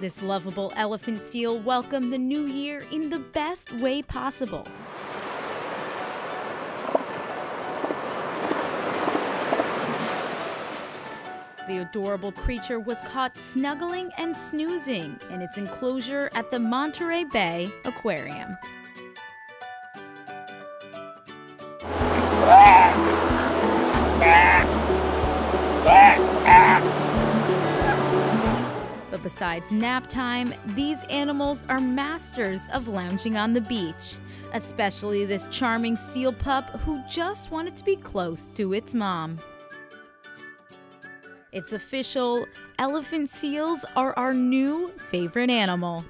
This lovable elephant seal welcomed the new year in the best way possible. The adorable creature was caught snuggling and snoozing in its enclosure at the Monterey Bay Aquarium. But besides nap time, these animals are masters of lounging on the beach, especially this charming seal pup who just wanted to be close to its mom. It's official, elephant seals are our new favorite animal.